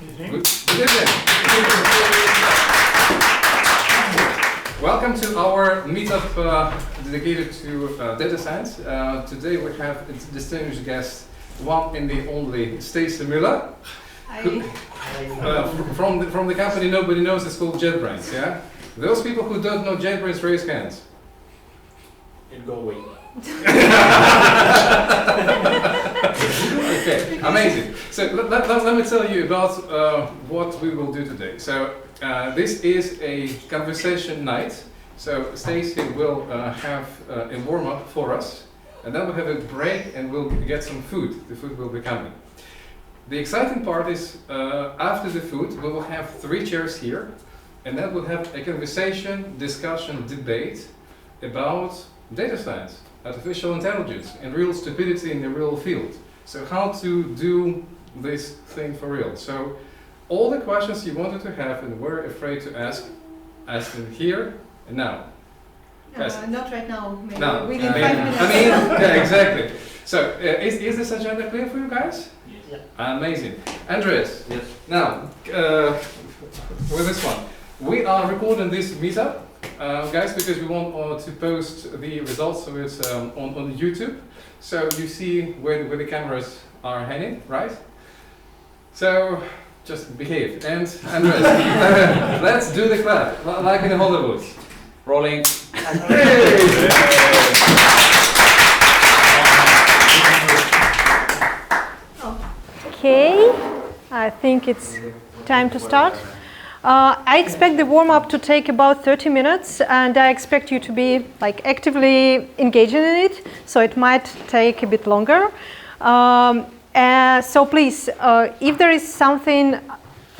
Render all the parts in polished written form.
Good evening. Welcome to our meetup dedicated to data science. Today we have a distinguished guest, one and the only Stacey Müller. From the company nobody knows, it's called JetBrains, yeah? Those people who don't know JetBrains, raise hands. It'll go away. Okay, amazing. So let me tell you about what we will do today. So this is a conversation night. So Stacey will have a warm-up for us, and then we'll have a break and we'll get some food. The food will be coming. The exciting part is after the food we will have 3 chairs here, and then we'll have a conversation, discussion, debate about data science, artificial intelligence, and real stupidity in the real field. So how to do this thing for real. So all the questions you wanted to have and were afraid to ask them here and now. Not right now, maybe now, within 5 minutes. I mean, yeah, exactly. So is this agenda clear for you guys? Yeah. Amazing. Andreas, Yes. now with this one, we are recording this meetup, guys, because we want to post the results of it on YouTube. So you see where the cameras are heading, right? So just behave. And Andreas, let's do the clap, like in Hollywood. Rolling. Okay, I think it's time to start. I expect the warm-up to take about 30 minutes, and I expect you to be actively engaging in it, so it might take a bit longer. So please, if there is something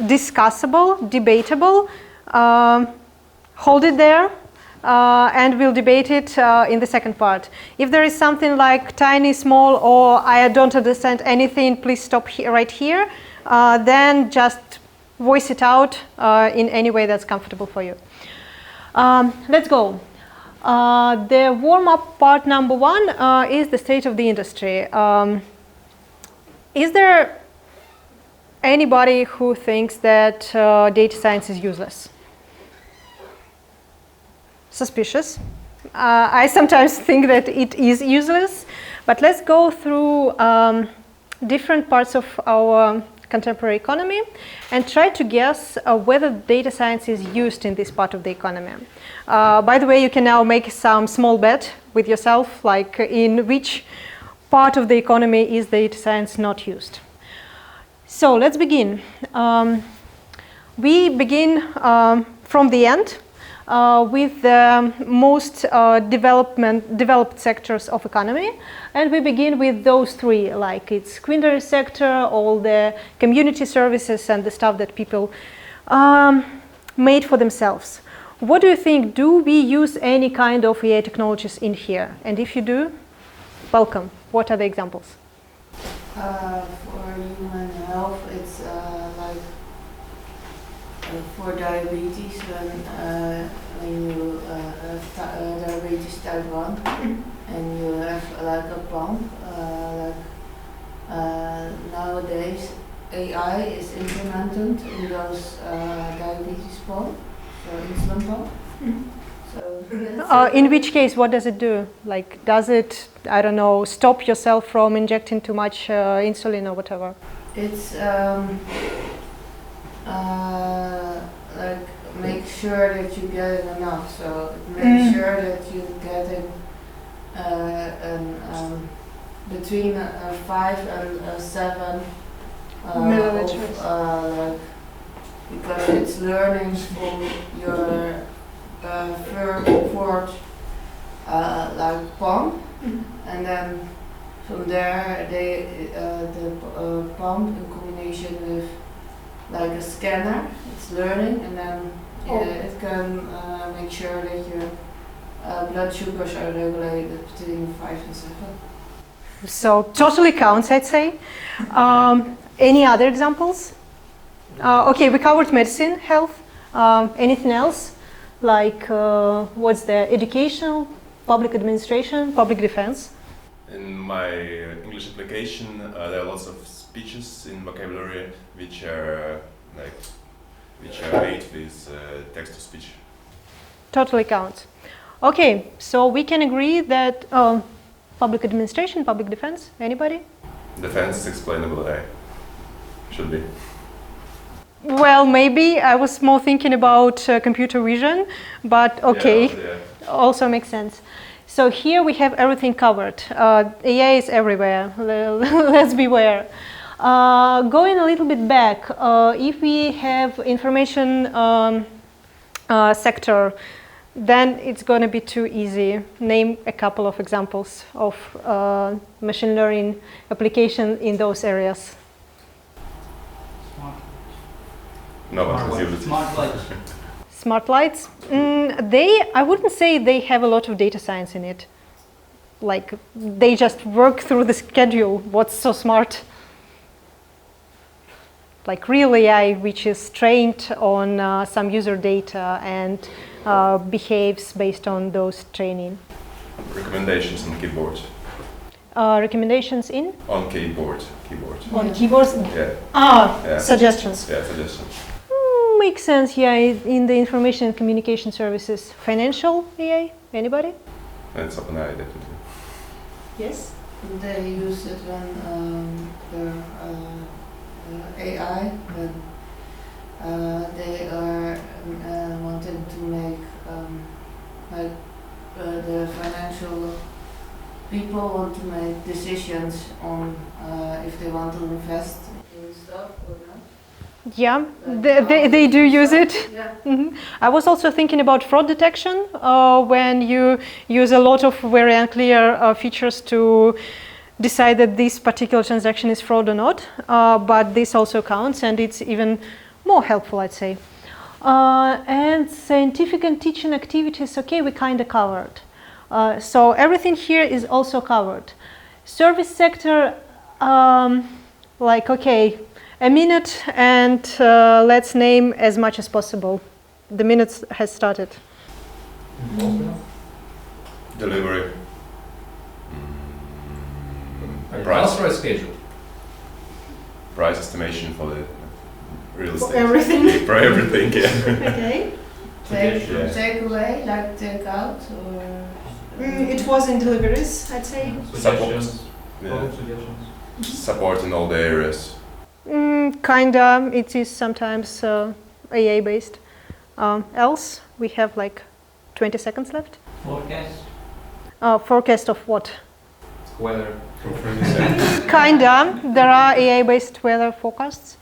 discussable, debatable, hold it there, and we'll debate it in the second part. If there is something like tiny, small, or I don't understand anything, please stop right here. Then just voice it out in any way that's comfortable for you. Let's go. The warm-up part number 1 is the state of the industry. Is there anybody who thinks that data science is useless? Suspicious. I sometimes think that it is useless, but let's go through different parts of our contemporary economy and try to guess whether data science is used in this part of the economy. By the way, you can now make some small bet with yourself, like in which part of the economy is data science not used. So let's begin. We begin from the end with the most developed sectors of economy, and we begin with those 3, like its secondary sector, all the community services and the stuff that people made for themselves. What do you think? Do we use any kind of AI technologies in here? And if you do, welcome. What are the examples? For human health, it's for diabetes, when you have diabetes type 1 and you have a pump, nowadays AI is implemented in those diabetes pump, so insulin pump. So, in which case, what does it do? Does it, I don't know, stop yourself from injecting too much insulin or whatever? It's make sure that you get enough. So it makes sure that you get it between 5 and 7 milliliters. Because it's learning from your fourth pump, and then from there the pump in combination with a scanner, it's learning, and then it can make sure that your blood sugars are regulated between 5 and 7. So totally counts, I'd say. Any other examples? Okay, we covered medicine, health. Anything else? What's the educational, public administration, public defense? In my English application, there are lots of speeches in vocabulary which are made with text to speech. Totally counts. Okay, so we can agree that public administration, public defense, anybody? Defense explainable AI should be. Well, maybe I was more thinking about computer vision, but okay, Yeah. also makes sense. So here we have everything covered. AI is everywhere, let's beware. Going a little bit back, if we have information sector, then it's going to be too easy. Name a couple of examples of machine learning application in those areas. No one has used it. Smart lights. Smart lights, I wouldn't say they have a lot of data science in it. Like, they just work through the schedule. What's so smart? Like real AI, which is trained on some user data and behaves based on those training. Recommendations on keyboard. Recommendations in? On keyboard. On keyboards? Yeah. Yeah. Suggestions. Yeah, suggestions. Makes sense, yeah, in the information and communication services. Financial AI, anybody? It's OpenAI, definitely. Yes. They use it when AI, when they are wanting to make like the financial people want to make decisions on if they want to invest in stuff or not. Yeah, they do use it. Yeah. Mm-hmm. I was also thinking about fraud detection when you use a lot of very unclear features to decide that this particular transaction is fraud or not, but this also counts and it's even more helpful, I'd say. And scientific and teaching activities, okay, we kind of covered. So everything here is also covered. Service sector, like, okay, a minute and let's name as much as possible. The minute has started. Delivery. Price or schedule? Price estimation for the real estate. For everything. For everything, yeah. Okay. Take away, like take out, or It was in deliveries, I'd say. Suggestions. Yeah. Support in all the areas. Kinda, it is sometimes AA based. Else, we have like 20 seconds left. Forecast. Forecast of what? Weather. Kinda, there are AA based weather forecasts,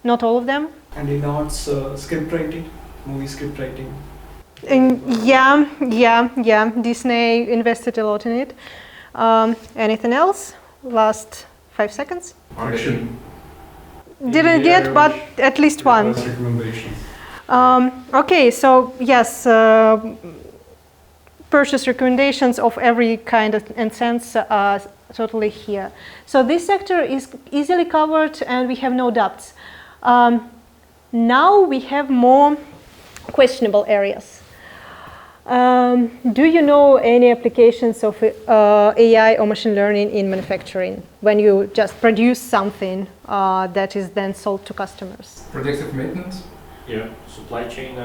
not all of them. And in arts, script writing, movie script writing. Yeah, Disney invested a lot in it. Anything else? Last 5 seconds. Action. Didn't get, but at least one. Recommendations. Okay, so yes, purchase recommendations of every kind and sense are totally here. So this sector is easily covered and we have no doubts. Now we have more questionable areas. Do you know any applications of AI or machine learning in manufacturing when you just produce something that is then sold to customers? Predictive maintenance? Yeah, supply chain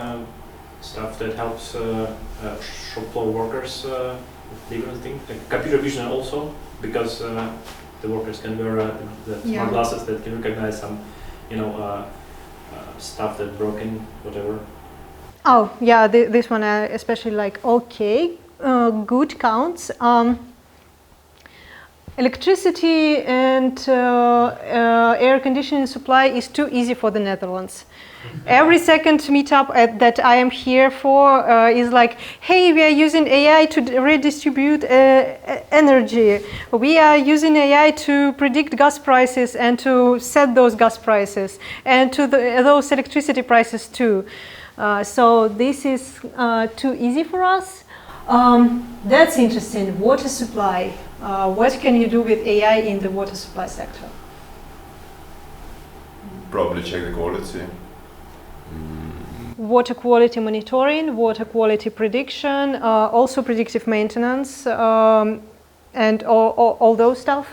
stuff that helps shop floor workers with different things. Like computer vision also, because the workers can wear the smart glasses that can recognize some, stuff that's broken, whatever. Oh, yeah, this one I especially like. Okay, good counts. Electricity and air conditioning supply is too easy for the Netherlands. Every second meetup that I am here for is like, hey, we are using AI to redistribute energy. We are using AI to predict gas prices and to set those gas prices and to those electricity prices too. So this is too easy for us. That's interesting. Water supply. What can you do with AI in the water supply sector? Probably check the quality. Water quality monitoring, water quality prediction, also predictive maintenance, and all those stuff.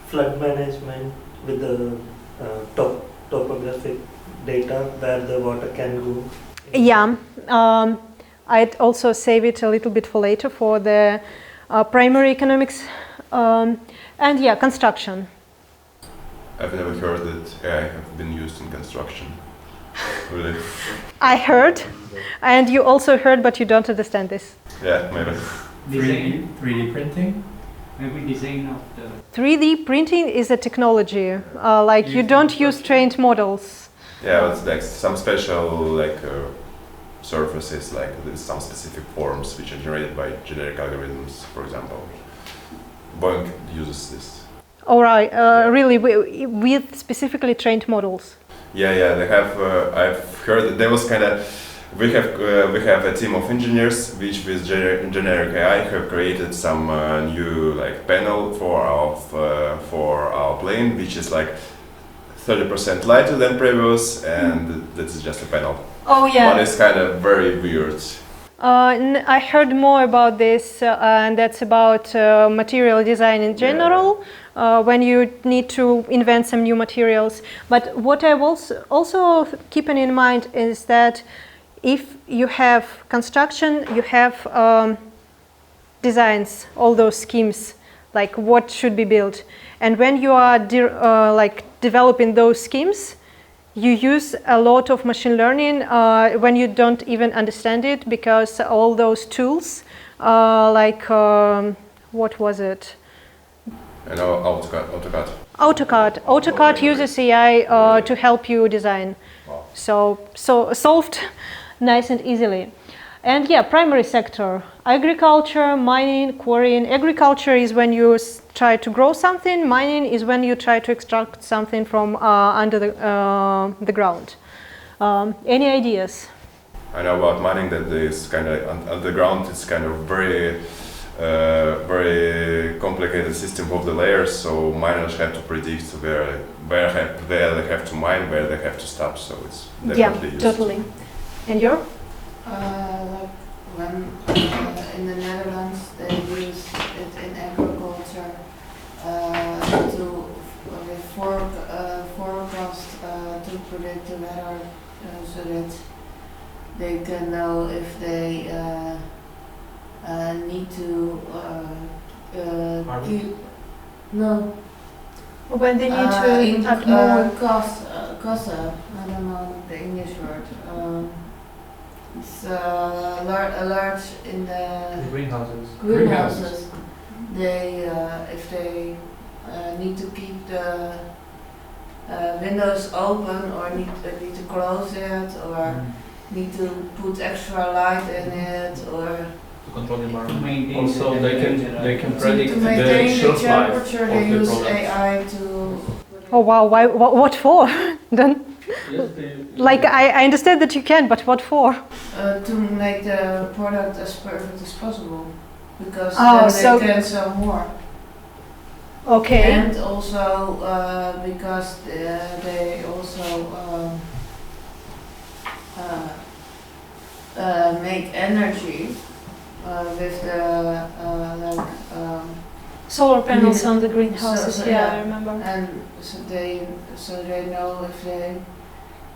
flood management with the topographic data where the water can go. Yeah, I'd also save it a little bit for later for the primary economics and yeah, construction. I've never heard that AI have been used in construction. Really? I heard, and you also heard, but you don't understand this. Yeah, maybe. 3D printing? Maybe design of the... 3D printing is a technology, like you don't use trained models. Yeah, it's like some special surfaces, like there's some specific forms which are generated by generic algorithms, for example. Boeing uses this. All right, really, with specifically trained models. Yeah, they have. I've heard that there was kind of. We have a team of engineers which, with generic AI, have created some new panel for our plane, which is 30% lighter than previous, and this is just a panel. Oh yeah. But it's kind of very weird. I heard more about this, and that's about material design in general, when you need to invent some new materials. But what I was also keeping in mind is that if you have construction, you have designs, all those schemes, like what should be built. And when you are developing those schemes, you use a lot of machine learning when you don't even understand it, because all those tools, what was it? I know AutoCAD. AutoCAD uses AI to help you design. Wow. So solved nice and easily. And yeah, primary sector, agriculture, mining, quarrying. Agriculture is when you try to grow something. Mining is when you try to extract something from under the ground. Any ideas? I know about mining that is kind of underground. It's kind of very complicated system of the layers. So miners have to predict where they have to mine, where they have to stop. So it's definitely used. Totally. And your? When in the Netherlands they use it in agriculture to forecast to predict the weather, so that they can know if they need to keep When they need to add more. cost. I don't know the English word. It's alert in the greenhouses. They, if they need to keep the windows open, or need to close it, or need to put extra light in it, or To control the environment. Also, they can predict to the maintain the shelf life temperature. of They the use product. AI to. Oh wow! Why? What for? Then, I understand that you can, but what for? To make the product as perfect as possible, because Oh, then they can sell more. Okay. And also because they also make energy with the Solar panels Yeah. on the greenhouses. So, yeah, yeah. I remember. and so they know if they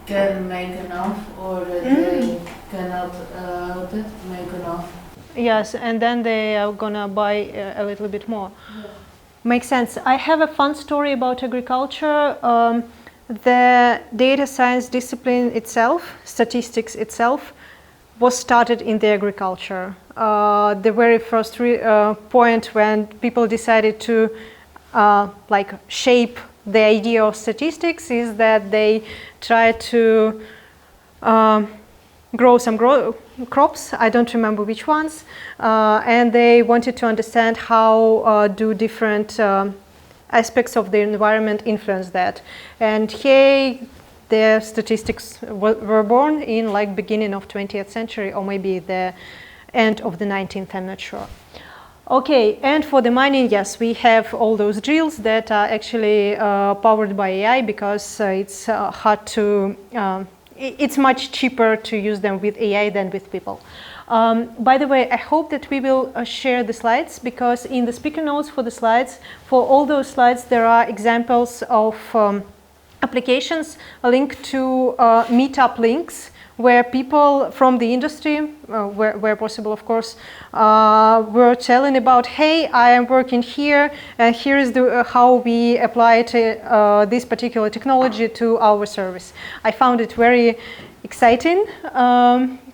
can make enough, or that they cannot make enough. Yes, and then they are gonna buy a little bit more. Makes sense. I have a fun story about agriculture. The data science discipline itself, statistics itself, was started in the agriculture. The very first point when people decided to shape the idea of statistics is that they tried to grow some crops, I don't remember which ones, and they wanted to understand how do different aspects of the environment influence that. And here the statistics were born in beginning of 20th century, or maybe the end of the 19th, I'm not sure. Okay, and for the mining, yes, we have all those drills that are actually powered by AI, because it's hard to, it's much cheaper to use them with AI than with people. By the way, I hope that we will share the slides, because in the speaker notes for the slides, for all those slides, there are examples of applications, a link to meetup links where people from the industry, where possible, of course, were telling about, hey, I am working here, and here is how we apply this particular technology to our service. I found it very exciting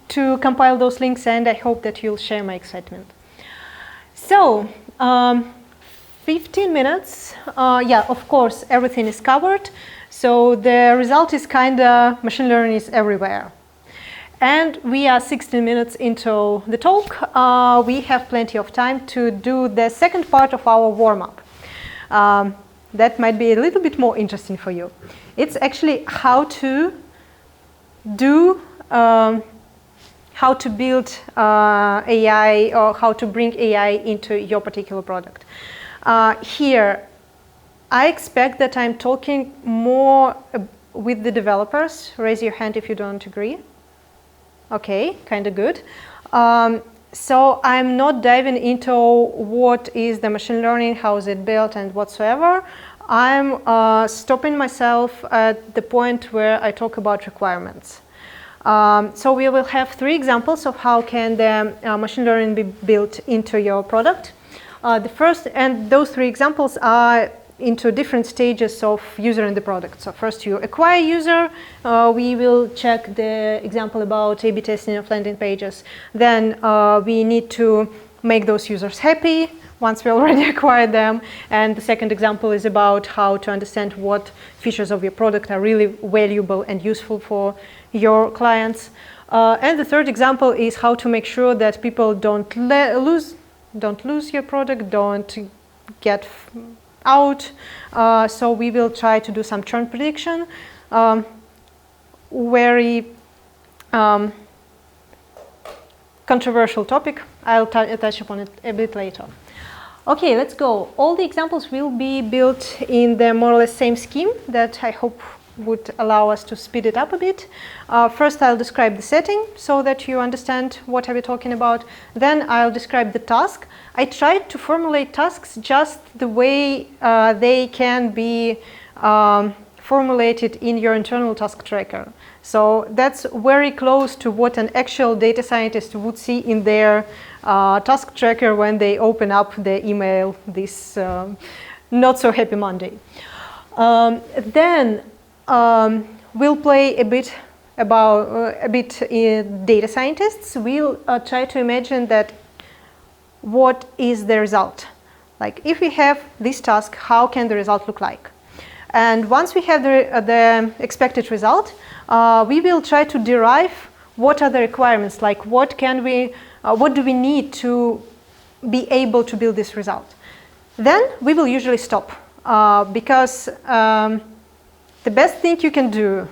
to compile those links, and I hope that you'll share my excitement. So, 15 minutes. Yeah, of course, everything is covered. So the result is kind of machine learning is everywhere. And we are 16 minutes into the talk. We have plenty of time to do the second part of our warm-up. That might be a little bit more interesting for you. It's actually how to do, how to build AI, or how to bring AI into your particular product. Here, I expect that I'm talking more with the developers. Raise your hand if you don't agree. Okay, kind of good. So I'm not diving into what is the machine learning, how is it built, and whatsoever. I'm stopping myself at the point where I talk about requirements. So we will have 3 examples of how can the machine learning be built into your product. The first, and those 3 examples are into different stages of user in the product. So first you acquire user, we will check the example about A/B testing of landing pages. Then we need to make those users happy once we already acquired them. And the second example is about how to understand what features of your product are really valuable and useful for your clients. And the third example is how to make sure that people don't lose your product, don't get out. So we will try to do some churn prediction. Very controversial topic. I'll touch upon it a bit later. Okay, let's go. All the examples will be built in the more or less same scheme that I hope would allow us to speed it up a bit. First, I'll describe the setting so that you understand what are we talking about. Then I'll describe the task. I tried to formulate tasks just the way they can be formulated in your internal task tracker. So that's very close to what an actual data scientist would see in their task tracker when they open up the email this not so happy Monday. Then we'll play a bit in data scientists. We'll try to imagine that what is the result. Like if we have this task, how can the result look like? And once we have the expected result, we will try to derive what are the requirements, like what do we need to be able to build this result. Then we will usually stop because the best thing you can do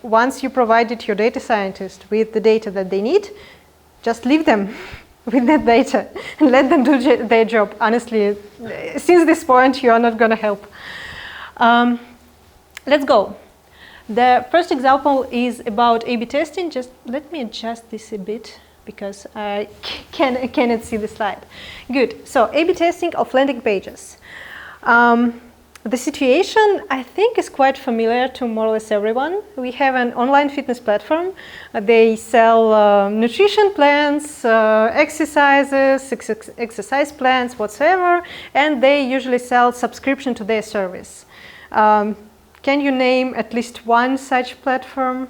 once you provided your data scientist with the data that they need, just leave them with that data and let them do their job. Honestly, since this point, you are not going to help. Let's go. The first example is about A/B testing. Just let me adjust this a bit because I cannot see the slide. Good. So A/B testing of landing pages. The situation, I think, is quite familiar to more or less everyone. We have an online fitness platform. They sell nutrition plans, exercises, exercise plans, whatsoever, and they usually sell subscription to their service. Can you name at least one such platform?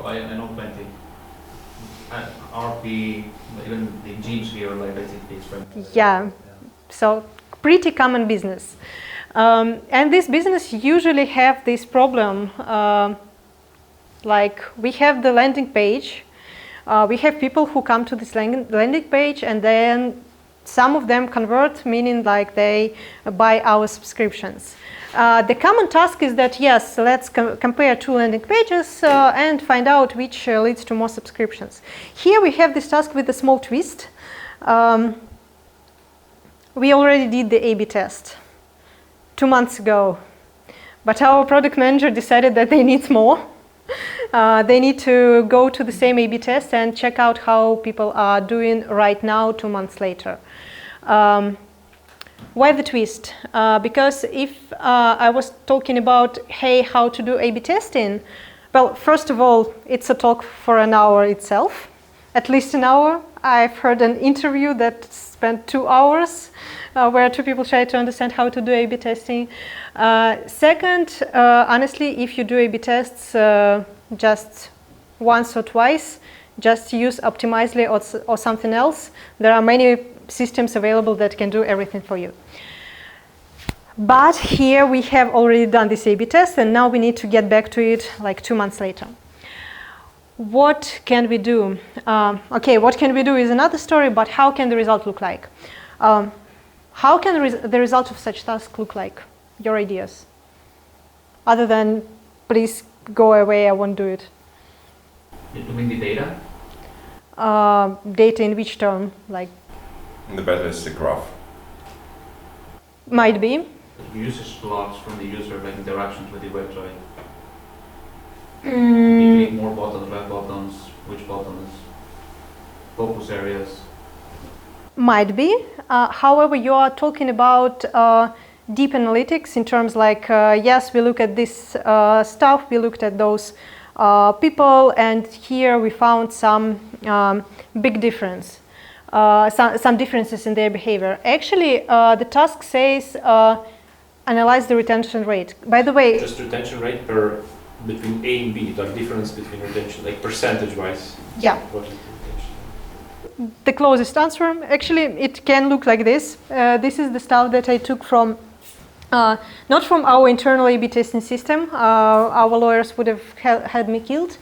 I know plenty. RP, even the gyms here, like I think it's from. Yeah, so pretty common business. And this business usually have this problem, like we have the landing page, we have people who come to this landing page and then some of them convert, meaning like they buy our subscriptions. The common task is that, yes, let's compare 2 landing pages and find out which leads to more subscriptions. Here we have this task with a small twist. We already did the A/B test 2 months ago, but our product manager decided that they need more. They need to go to the same A/B test and check out how people are doing right now, 2 months later. Why the twist? Because if I was talking about, hey, how to do A/B testing, well, first of all, it's a talk for an hour itself, at least an hour. I've heard an interview that spent 2 hours where 2 people tried to understand how to do A/B testing. Second, honestly, if you do A/B tests just once or twice, just use Optimizely or something else. There are many systems available that can do everything for you. But here we have already done this A/B test, and now we need to get back to it like 2 months later. What can we do? Okay, what can we do is another story, but how can the result look like? How can the result of such task look like? Your ideas? Other than, please go away, I won't do it. You mean the data? Data in which term? Like? The better is the graph. Might be. Usage logs from the user, like interactions with the website. Mm. You click more buttons, less buttons, which buttons, focus areas. Might be. However, you are talking about deep analytics in terms like, yes, we look at this stuff, we looked at those people, and here we found some big difference, some differences in their behavior. Actually, the task says analyze the retention rate. By the way, Just retention rate per between A and B, like difference between retention, like percentage-wise. yeah. What is retention? The closest answer, actually, it can look like this. This is the stuff that I took from, not from our internal A/B testing system. Our lawyers would have had me killed.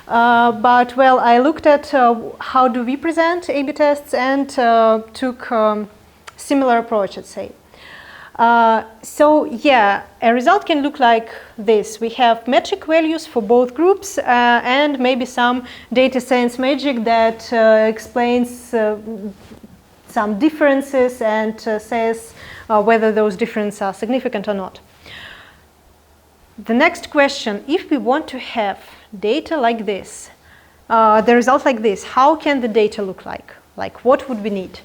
But, well, I looked at how do we present A/B tests and took similar approach, let's say. So, yeah, a result can look like this. We have metric values for both groups and maybe some data science magic that explains some differences and says whether those differences are significant or not. The next question, if we want to have data like this, the result like this, how can the data look like? Like, what would we need?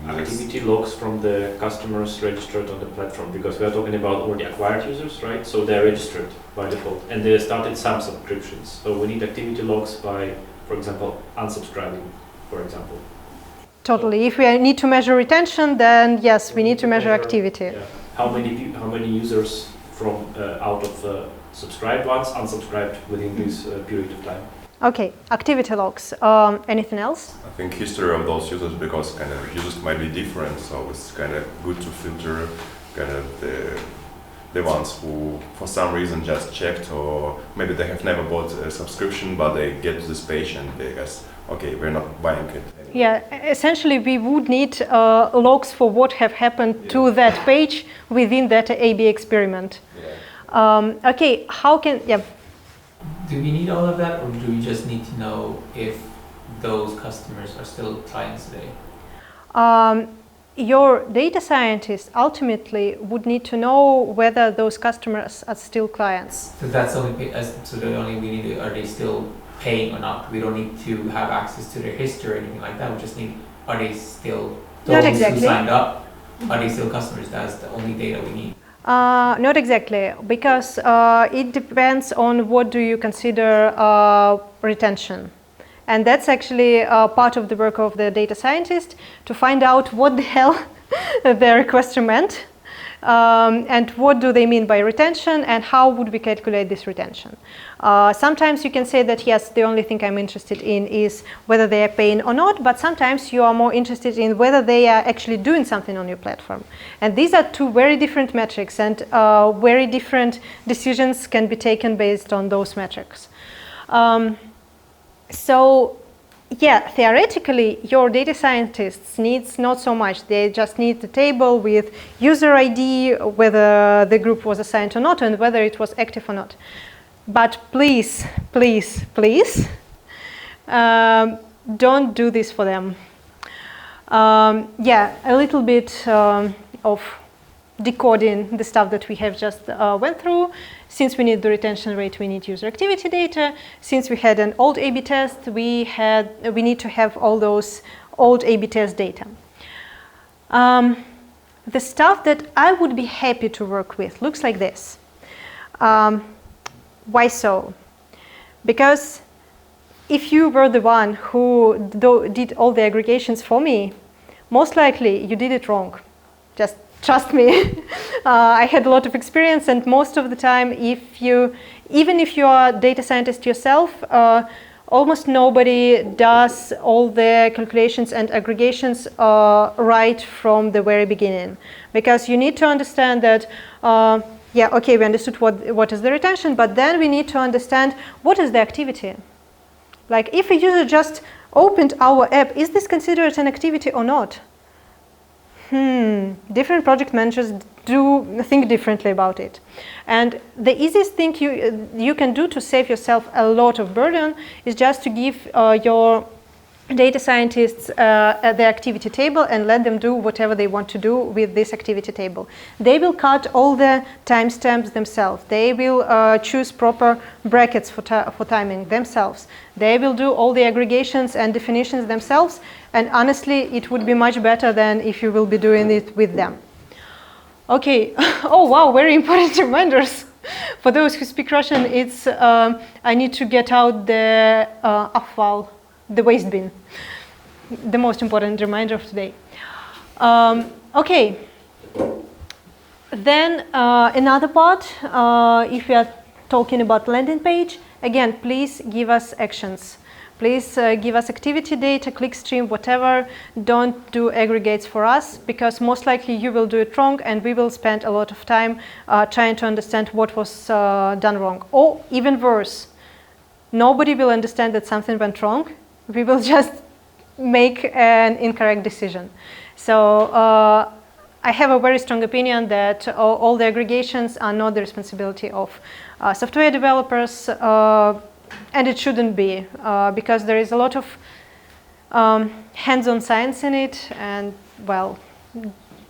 Activity logs from the customers registered on the platform, because we are talking about already acquired users, right? So they're registered by default and they started some subscriptions. So we need activity logs by, for example, unsubscribing, for example. Totally. If we need to measure retention, then yes, we need to measure activity. Yeah. How many users from out of subscribed ones unsubscribed within this period of time? Okay, activity logs. Anything else? I think history of those users, because kind of users might be different, so it's kind of good to filter kind of the ones who for some reason just checked, or maybe they have never bought a subscription but they get to this page and they guess, okay, we're not buying it anymore. Yeah, essentially we would need logs for what have happened to that page within that A/B experiment. Yeah. Okay, how can, yeah. Do we need all of that, or do we just need to know if those customers are still clients today? Your data scientist ultimately would need to know whether those customers are still clients. So that's only we need to, are they still paying or not? We don't need to have access to their history or anything like that. We just need, are they still Not those exactly. who signed up? Are they still customers? That's the only data we need. Not exactly, because it depends on what do you consider retention. And that's actually part of the work of the data scientist, to find out what the hell the requester meant and what do they mean by retention and how would we calculate this retention. Sometimes you can say that yes, the only thing I'm interested in is whether they are paying or not, but sometimes you are more interested in whether they are actually doing something on your platform. And these are two very different metrics, and very different decisions can be taken based on those metrics. So, yeah, theoretically, your data scientists needs not so much. They just need the table with user ID, whether the group was assigned or not, and whether it was active or not. But please, please, please, don't do this for them. Yeah, a little bit of decoding the stuff that we have just went through. Since we need the retention rate, we need user activity data. Since we had an old A/B test, we need to have all those old A/B test data. The stuff that I would be happy to work with looks like this. Why so? Because if you were the one who did all the aggregations for me, most likely you did it wrong. Just trust me. I had a lot of experience, and most of the time, even if you are a data scientist yourself, almost nobody does all the calculations and aggregations right from the very beginning. Because you need to understand that, yeah, okay, we understood what is the retention, but then we need to understand what is the activity. Like, if a user just opened our app, is this considered an activity or not? Different project managers do think differently about it. And the easiest thing you can do to save yourself a lot of burden is just to give your data scientists the activity table and let them do whatever they want to do with this activity table. They will cut all the timestamps themselves. They will choose proper brackets for timing themselves. They will do all the aggregations and definitions themselves. And honestly, it would be much better than if you will be doing it with them. Okay. Oh, wow, very important reminders. For those who speak Russian, it's I need to get out the afval, the waste bin. The most important reminder of today. Okay. Then another part, if we are talking about landing page, again, please give us actions. Please give us activity data, clickstream, whatever. Don't do aggregates for us, because most likely you will do it wrong and we will spend a lot of time trying to understand what was done wrong. Or even worse, nobody will understand that something went wrong. We will just make an incorrect decision. So I have a very strong opinion that all the aggregations are not the responsibility of software developers, and it shouldn't be, because there is a lot of hands-on science in it, and well,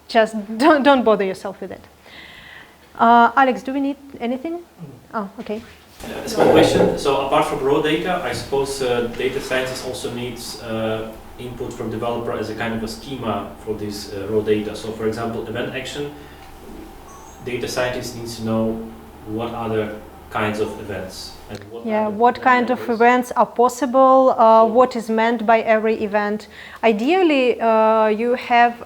just don't bother yourself with it. Alex, do we need anything? Oh, okay. A small question. So apart from raw data, I suppose data scientist also needs input from developer as a kind of a schema for this raw data. So for example, event action, data scientist needs to know what other kinds of events. And what kind of events are possible, what is meant by every event. Ideally, you have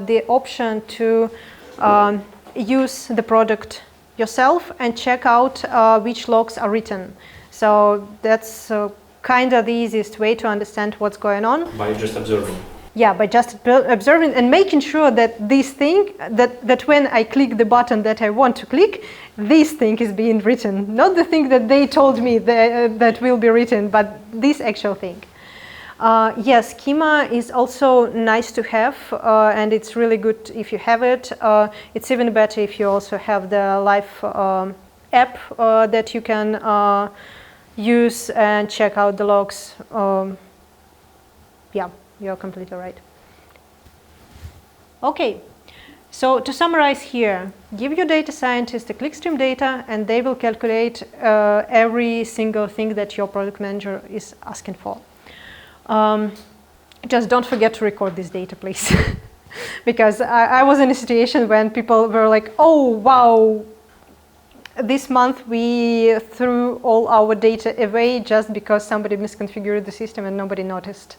the option to use the product yourself and check out which logs are written. So that's kind of the easiest way to understand what's going on. By just observing. Yeah, by just observing and making sure that this thing, that when I click the button that I want to click, this thing is being written. Not the thing that they told me that will be written, but this actual thing. Yes, schema is also nice to have, and it's really good if you have it. It's even better if you also have the live app that you can use and check out the logs. Yeah, you're completely right. Okay, so to summarize here, give your data scientist the clickstream data and they will calculate every single thing that your product manager is asking for. Just don't forget to record this data, please. Because I was in a situation when people were like, oh, wow, this month we threw all our data away just because somebody misconfigured the system and nobody noticed.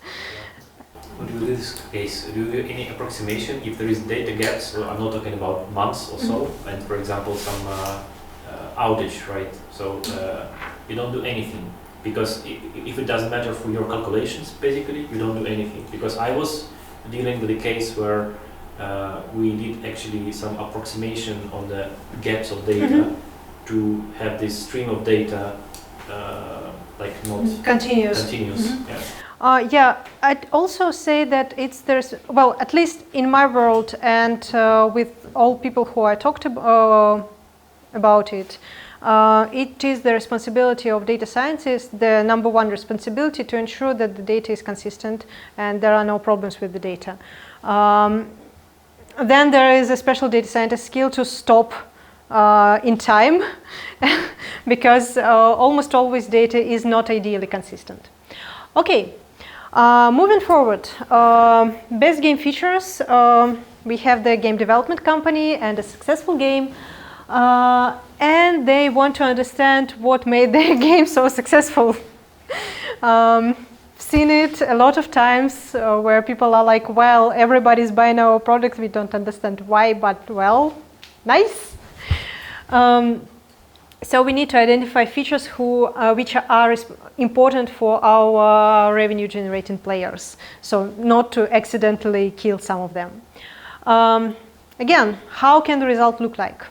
In this case, do you do any approximation if there is data gaps? So I'm not talking about months or so, and for example some outage, right? So you don't do anything, because if it doesn't matter for your calculations, basically you don't do anything. Because I was dealing with a case where we did actually some approximation on the gaps of data to have this stream of data like not continuous. Yeah. Yeah, I'd also say that well, at least in my world and with all people who I talked about it, it is the responsibility of data scientists, the number one responsibility, to ensure that the data is consistent and there are no problems with the data. then there is a special data scientist skill to stop in time because almost always data is not ideally consistent. Okay, moving forward, best game features. We have the game development company and a successful game, and they want to understand what made their game so successful. Seen it a lot of times where people are like, well, everybody's buying our product, we don't understand why, but well, nice. So we need to identify features which are important for our revenue generating players, so not to accidentally kill some of them. Again, how can the result look like?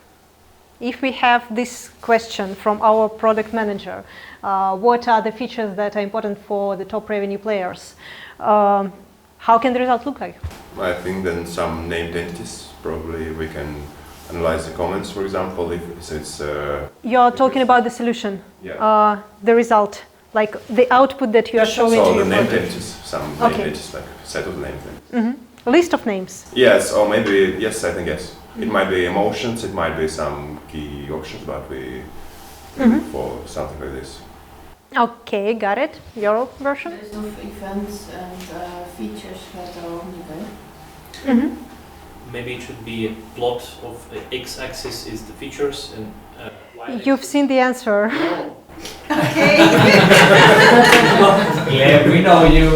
If we have this question from our product manager, what are the features that are important for the top revenue players? How can the result look like? I think then some named entities, probably we can analyze the comments, for example, if it's... You're talking about the solution, yeah. The result, like the output that you are showing So to the your named product. entities, some Okay. named entities, like a set of named entities. Mm-hmm. List of names. Yes, or maybe, yes, I think yes. It might be emotions, it might be some key options, but we look for something like this. Okay, got it. Your version? List of events and features that are on the web. Mm-hmm. Maybe it should be a plot of x-axis is the features and y-axis. You've seen the answer. No. Okay. Yeah, we know you.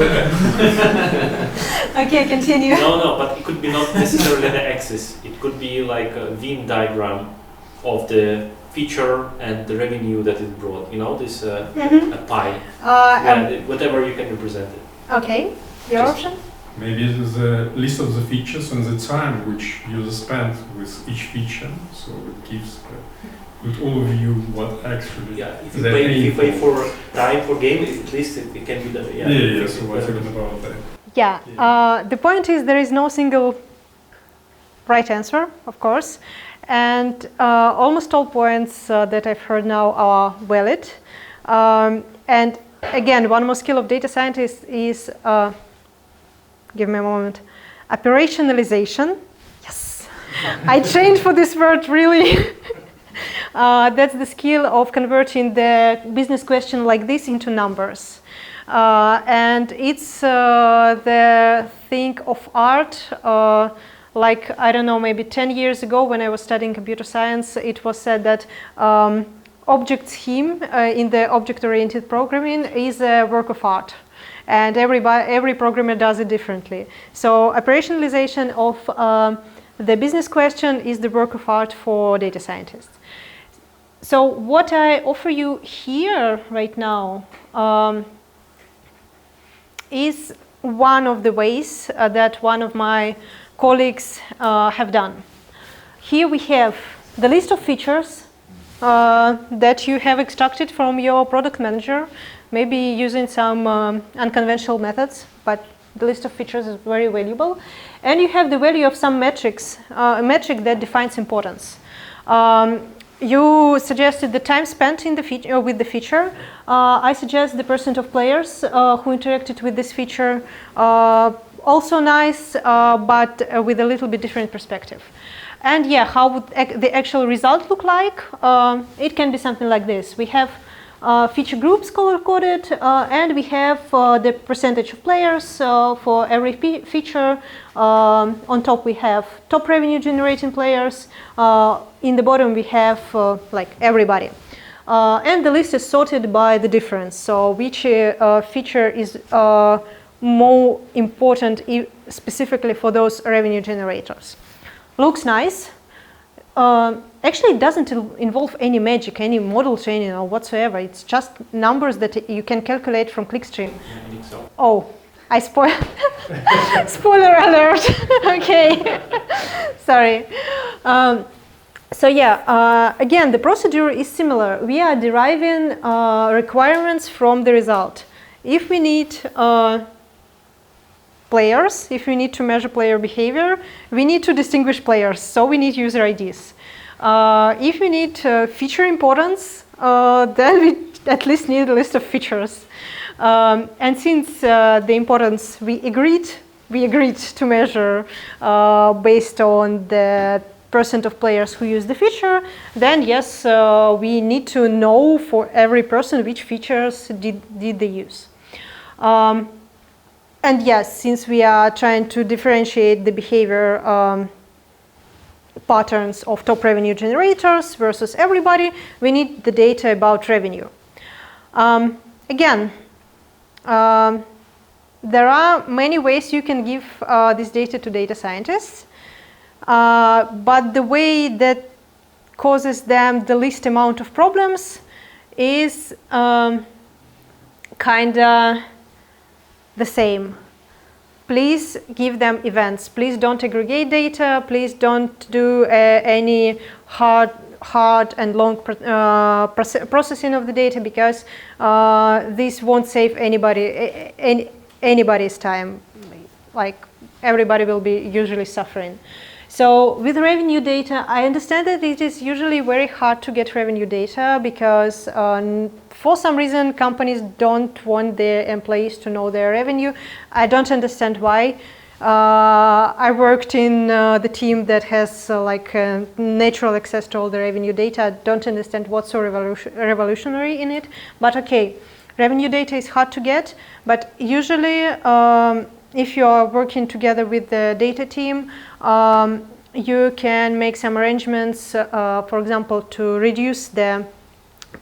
Okay, continue. No, but it could be not necessarily the axis. It could be like a Venn diagram of the feature and the revenue that it brought. You know, this a pie. Whatever you can represent it. Okay, your Just- option? Maybe the list of the features and the time which users spend with each feature, so it gives a good overview what actually Yeah, if they're you pay paying for time for game, at least it can be the Yeah, so we're talking about that. Yeah, the point is there is no single right answer, of course, and almost all points that I've heard now are valid. And again, one more skill of data scientist is, give me a moment, operationalization. Yes, I trained for this word really. That's the skill of converting the business question like this into numbers. And it's the thing of art. Like, I don't know, maybe 10 years ago when I was studying computer science, it was said that object scheme in the object-oriented programming is a work of art. And every programmer does it differently. So operationalization of the business question is the work of art for data scientists. So what I offer you here right now is one of the ways that one of my colleagues have done. Here we have the list of features that you have extracted from your product manager, maybe using some unconventional methods, but the list of features is very valuable. And you have the value of some metrics, a metric that defines importance. You suggested the time spent in the feature, with the feature. I suggest the percent of players who interacted with this feature. Also nice, but with a little bit different perspective. And yeah, how would the actual result look like? It can be something like this. We have feature groups color-coded, and we have the percentage of players for every feature. On top we have top revenue generating players. In the bottom we have like everybody. And the list is sorted by the difference. So which feature is more important specifically for those revenue generators. Looks nice. Actually, it doesn't involve any magic, any model training or whatsoever. It's just numbers that you can calculate from clickstream. Yeah, I think so. Oh, I spoiled. Spoiler alert. Okay. Sorry. So yeah, again, the procedure is similar. We are deriving requirements from the result. If we need players, if we need to measure player behavior, we need to distinguish players, so we need user IDs. If we need feature importance, then we at least need a list of features. And since the importance we agreed we agreed to measure based on the percent of players who use the feature, then yes, we need to know for every person which features did they use. And yes, since we are trying to differentiate the behavior patterns of top revenue generators versus everybody, we need the data about revenue. Again, there are many ways you can give this data to data scientists, but the way that causes them the least amount of problems is kind of the same. Please give them events. Please don't aggregate data. Please don't do any hard and long processing of the data, because this won't save anybody's time. Like, everybody will be usually suffering. So with revenue data, I understand that it is usually very hard to get revenue data because for some reason companies don't want their employees to know their revenue. I don't understand why. I worked in the team that has like natural access to all the revenue data. I don't understand what's so revolutionary in it, but okay, revenue data is hard to get, but usually if you are working together with the data team, you can make some arrangements, for example, to reduce the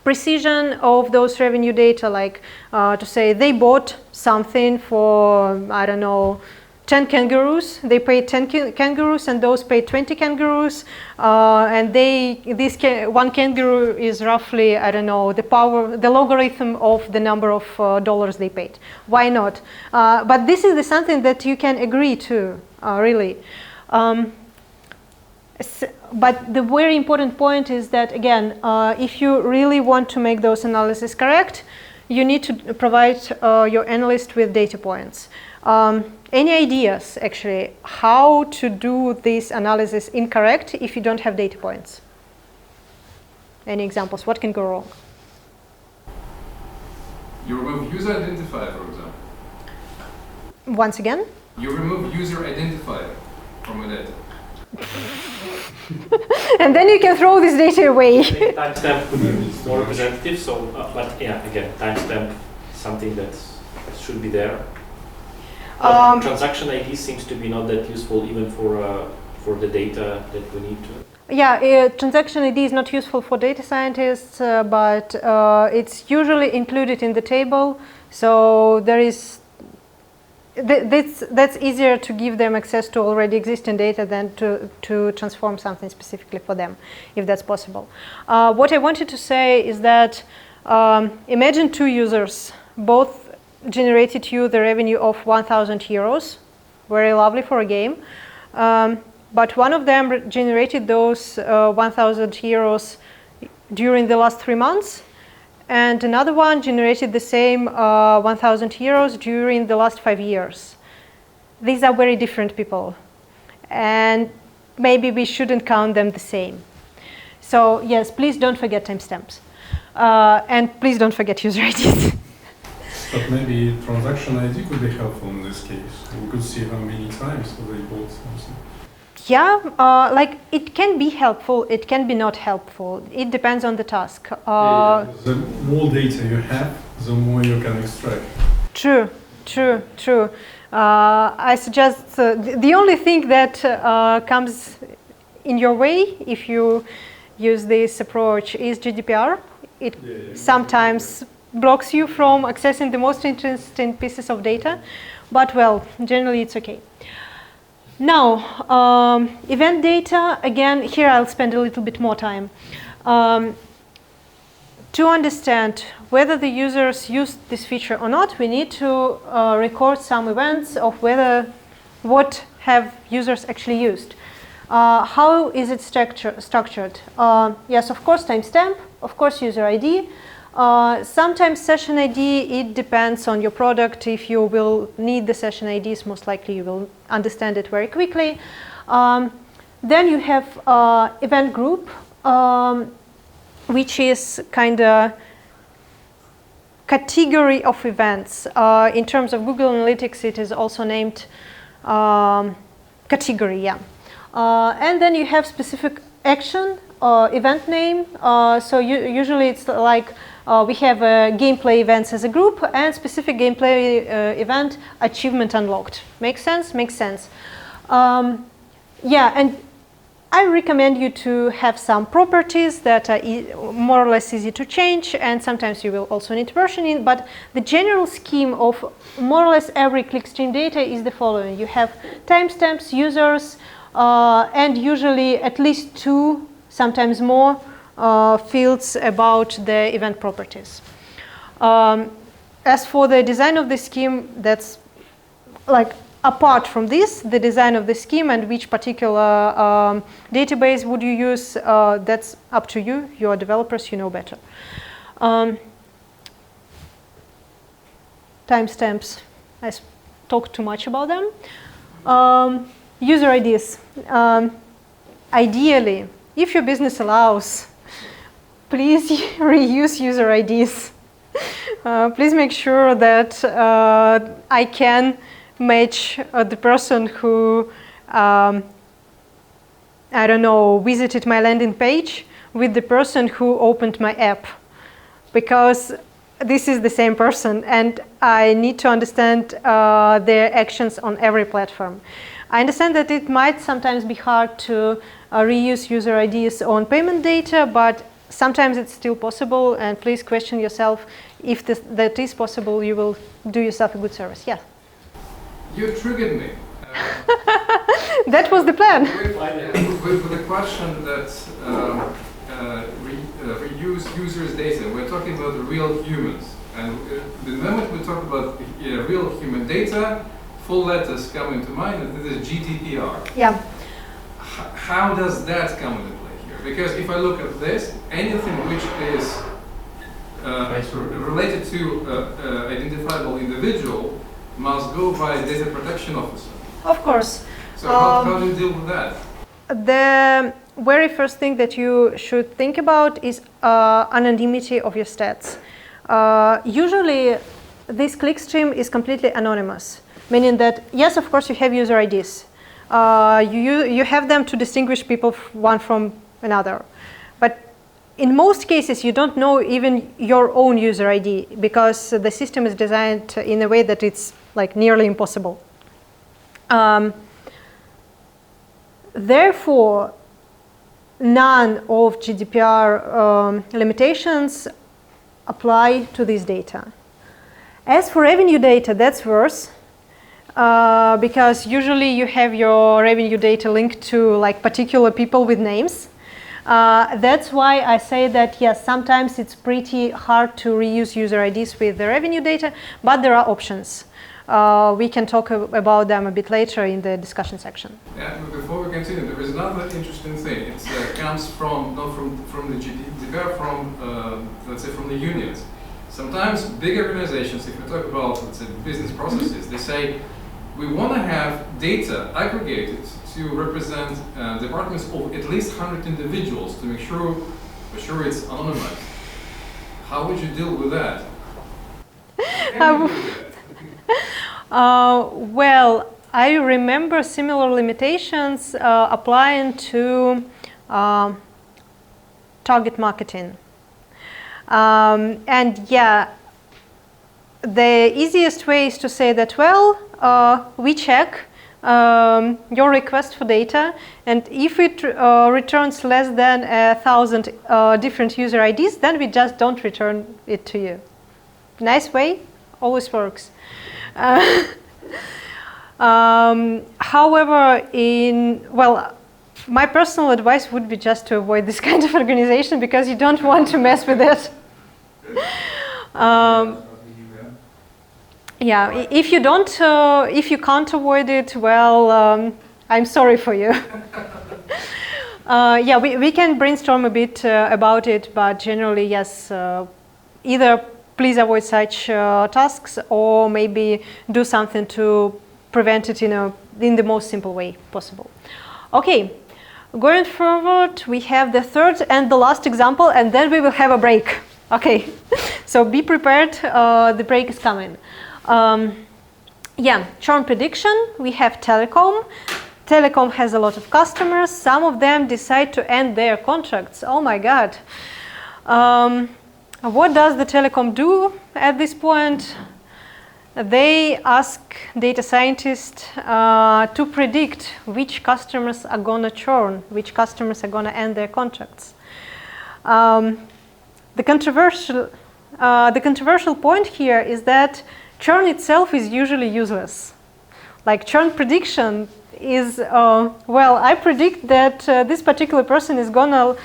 precision of those revenue data, like to say they bought something for, I don't know, 10 kangaroos, they paid 10 kangaroos and those paid 20 kangaroos, and one kangaroo is roughly, I don't know, the logarithm of the number of dollars they paid. Why not? But this is something that you can agree to, really. But the very important point is that, again, if you really want to make those analyses correct, you need to provide your analyst with data points. Any ideas, actually, how to do this analysis incorrect if you don't have data points? Any examples? What can go wrong? You remove user identifier, for example. Once again? You remove user identifier from a data. And then you can throw this data away. Timestamp would be more representative, so, but yeah, again, timestamp, something that should be there. Transaction ID seems to be not that useful even for the data that we need to. Yeah, transaction ID is not useful for data scientists, but it's usually included in the table. So there is that's easier to give them access to already existing data than to transform something specifically for them, if that's possible. What I wanted to say is that imagine two users, both generated you the revenue of 1,000 euros, very lovely for a game, but one of them generated those 1,000 euros during the last 3 months, and another one generated the same 1,000 euros during the last 5 years. These are very different people, and maybe we shouldn't count them the same. So yes, please don't forget timestamps, and please don't forget user IDs. But maybe transaction ID could be helpful in this case. We could see how many times they bought something. Yeah, like it can be helpful, it can be not helpful. It depends on the task. The more data you have, the more you can extract. True. I suggest the only thing that comes in your way if you use this approach is GDPR. It sometimes blocks you from accessing the most interesting pieces of data, but well, generally it's okay. Now, event data, again, here I'll spend a little bit more time. To understand whether the users used this feature or not, we need to record some events of what have users actually used. How is it structured? Yes, of course, timestamp, of course, user ID. Sometimes session ID, it depends on your product. If you will need the session IDs, most likely you will understand it very quickly. Then you have event group, which is kind of category of events. In terms of Google Analytics, it is also named category, yeah. And then you have specific action, event name. So usually it's like we have gameplay events as a group and specific gameplay event achievement unlocked. Make sense? Makes sense. Yeah, and I recommend you to have some properties that are more or less easy to change, and sometimes you will also need versioning, but the general scheme of more or less every clickstream data is the following. You have timestamps, users, and usually at least 2, sometimes more, fields about the event properties. As for the design of the scheme, that's like apart from this, the design of the scheme and which particular database would you use, that's up to you. You are developers, you know better. Timestamps, I talked too much about them. User IDs. Ideally, if your business allows, please reuse user IDs. Please make sure that I can match the person who, I don't know, visited my landing page with the person who opened my app, because this is the same person and I need to understand their actions on every platform. I understand that it might sometimes be hard to reuse user IDs on payment data, but sometimes it's still possible, and please question yourself if that is possible. You will do yourself a good service. Yeah. You triggered me. That was the plan. With the question that reuse users' data, we're talking about real humans. And the moment we talk about real human data, 4 letters come into mind, and this is GDPR. Yeah. How does that come into play here? Because if I look at this, anything which is related to identifiable individual must go by a data protection officer. Of course. So how do you deal with that? The very first thing that you should think about is anonymity of your stats. Usually, this clickstream is completely anonymous, meaning that, yes, of course, you have user IDs. You have them to distinguish people one from another. But in most cases, you don't know even your own user ID, because the system is designed in a way that it's like nearly impossible. Therefore, none of GDPR limitations apply to this data. As for revenue data, that's worse, because usually you have your revenue data linked to like particular people with names. That's why I say that, yes, sometimes it's pretty hard to reuse user IDs with the revenue data, but there are options. We can talk about them a bit later in the discussion section. Yeah, before we continue, there is another interesting thing. It comes from, not from the GDPR, from, let's say, from the unions. Sometimes big organizations, if we talk about, let's say, business processes, they say, we want to have data aggregated to represent departments of at least 100 individuals to make sure, for sure it's anonymized. How would you deal with that? Well, I remember similar limitations applying to target marketing. And yeah, the easiest way is to say that, well, we check your request for data, and if it returns less than 1,000 different user IDs, then we just don't return it to you. Nice way, always works. However, my personal advice would be just to avoid this kind of organization, because you don't want to mess with it. Yeah, if you don't, if you can't avoid it, well, I'm sorry for you. Yeah, we can brainstorm a bit about it, but generally, yes, either please avoid such tasks, or maybe do something to prevent it in the most simple way possible. Okay, going forward, we have the third and the last example, and then we will have a break. Okay, so be prepared, the break is coming. Yeah, churn prediction, we have telecom. Telecom has a lot of customers. Some of them decide to end their contracts. Oh my God. What does the telecom do at this point? They ask data scientists to predict which customers are going to churn, which customers are going to end their contracts. The controversial point here is that churn itself is usually useless. Like churn prediction is, well, I predict that this particular person is going to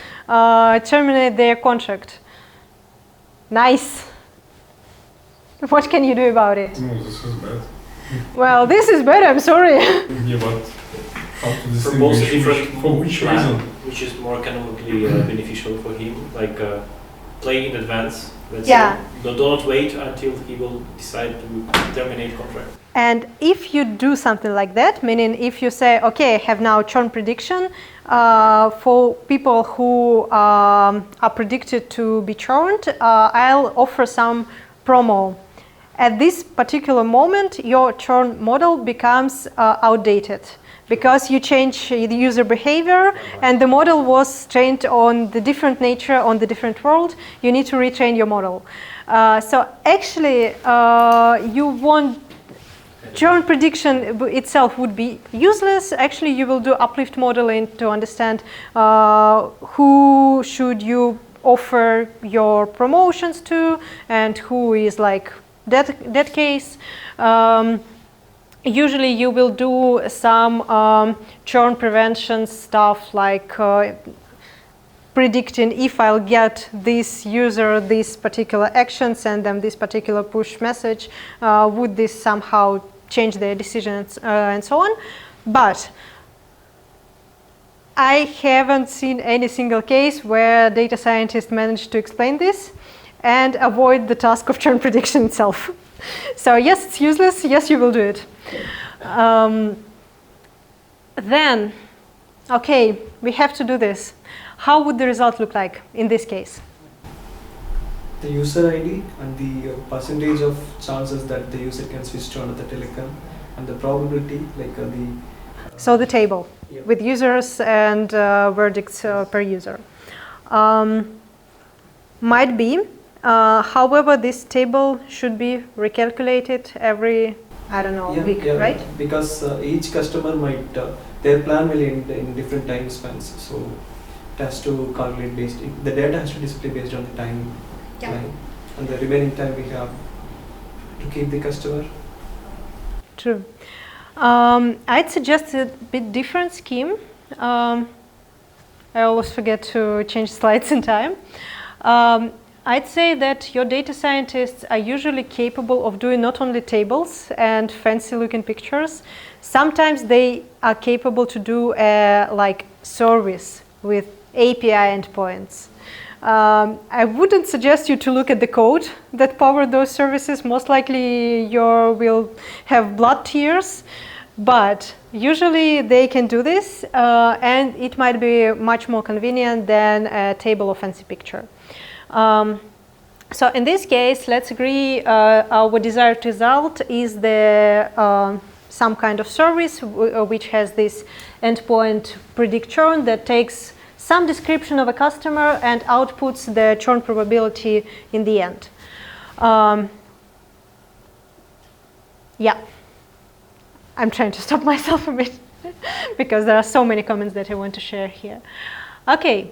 terminate their contract. Nice. What can you do about it? No, this is bad. Well, this is bad, I'm sorry. Yeah, but how to Propose a distinguish different for which plan, reason? which is more economically beneficial for him, like play in advance. Let's Yeah. say, do not wait until he will decide to terminate contract. And if you do something like that, meaning if you say, okay, I have now churn prediction for people who are predicted to be churned, I'll offer some promo. At this particular moment, your churn model becomes outdated because you change the user behavior and the model was trained on the different nature, on the different world. You need to retrain your model. So actually, you want churn prediction itself would be useless. Actually, you will do uplift modeling to understand who should you offer your promotions to and who is like that case. Usually you will do some churn prevention stuff like predicting if I'll get this user this particular action, send them this particular push message, would this somehow change their decisions and so on. But I haven't seen any single case where data scientists managed to explain this and avoid the task of churn prediction itself. So yes, it's useless. Yes, you will do it. Then, okay, we have to do this. How would the result look like in this case? The user ID and the percentage of chances that the user can switch to another telecom and the probability, like So the table yeah. with users and verdicts per user. Might be. However, this table should be recalculated every, I don't know, week, right? Because each customer might, their plan will end in different time spans. So it has to calculate based, the data has to display based on the time line. And the remaining time we have to keep the customer. True. I'd suggest a bit different scheme. I always forget to change slides in time. I'd say that your data scientists are usually capable of doing not only tables and fancy looking pictures, sometimes they are capable to do a like service with API endpoints. I wouldn't suggest you to look at the code that power those services. Most likely you will have blood tears, but usually they can do this and it might be much more convenient than a table or fancy picture. So in this case, let's agree our desired result is the some kind of service which has this endpoint predict churn that takes some description of a customer and outputs the churn probability in the end. Yeah, I'm trying to stop myself a bit because there are so many comments that I want to share here. Okay,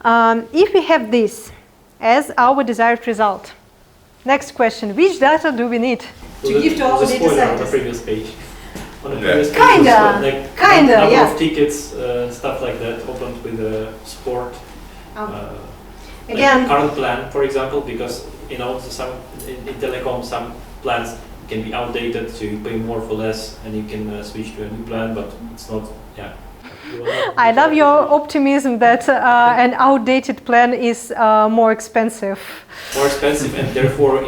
if we have this as our desired result, next question, which data do we need to give to our data scientists? scientists? On the previous page. On the Yeah. previous page Kinda, like kinda, number yeah. of tickets, stuff like that, opened with support. Again, like current plan, for example, because you know some in telecom some plans can be outdated, so you pay more for less, and you can switch to a new plan, but it's not. Yeah. I love your optimism that an outdated plan is more expensive. More expensive, and therefore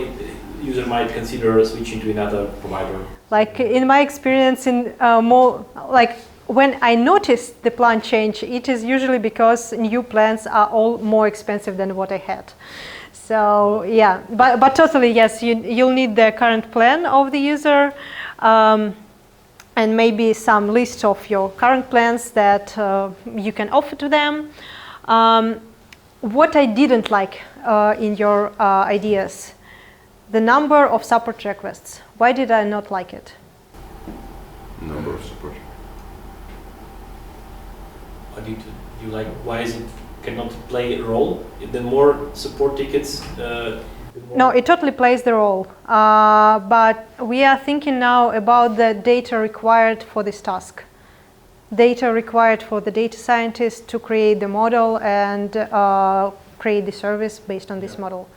user might consider switching to another provider. Like in my experience, in more like when I notice the plan change, it is usually because new plans are all more expensive than what I had. So yeah, but totally yes, you'll need the current plan of the user. and maybe some list of your current plans that you can offer to them. What I didn't like in your ideas, the number of support requests. Why did I not like it? Number of support. Why do you like? Why is it cannot play a role? The more support tickets. No, it totally plays the role. But we are thinking now about the data required for this task. Data required for the data scientist to create the model and create the service based on this model.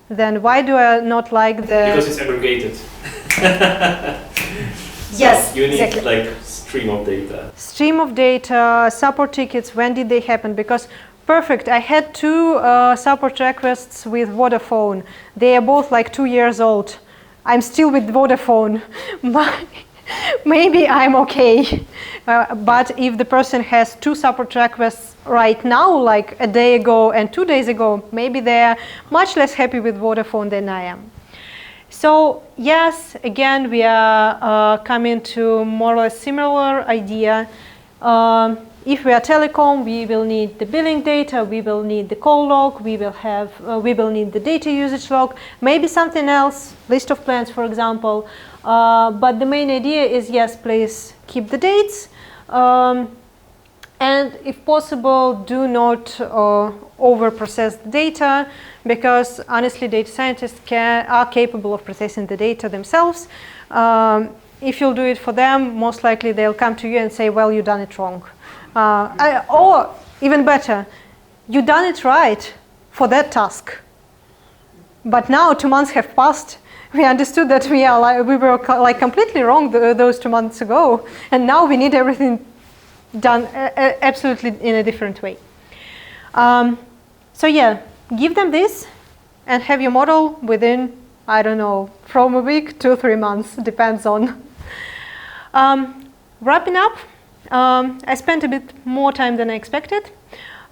Then why do I not like the... Because it's aggregated. Yes, you need exactly. like stream of data. Stream of data, support tickets, when did they happen? Because perfect, I had 2 support requests with Vodafone. They are both like 2 years old. I'm still with Vodafone. Maybe I'm okay. But if the person has 2 support requests right now, like a day ago and 2 days ago, maybe they're much less happy with Vodafone than I am. So yes, again, we are coming to more or less similar idea. If we are telecom, we will need the billing data, we will need the call log, we will need the data usage log, maybe something else, list of plans, for example. But the main idea is, yes, please keep the dates. And if possible, do not over-process the data, because honestly, data scientists are capable of processing the data themselves. If you'll do it for them, most likely they'll come to you and say, well, you done it wrong. Or even better, you done it right for that task. But now 2 months have passed. We understood that we were completely wrong those 2 months ago, and now we need everything done absolutely in a different way. So yeah, give them this and have your model within, I don't know, from a week to 3 months, depends on. Wrapping up, I spent a bit more time than I expected,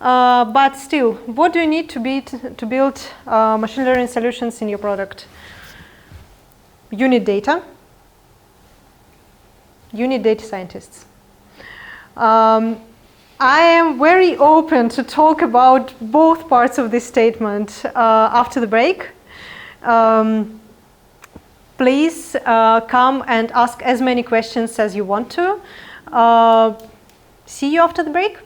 but still, what do you need to build machine learning solutions in your product? You need data. You need data scientists. I am very open to talk about both parts of this statement after the break. Please come and ask as many questions as you want to. See you after the break.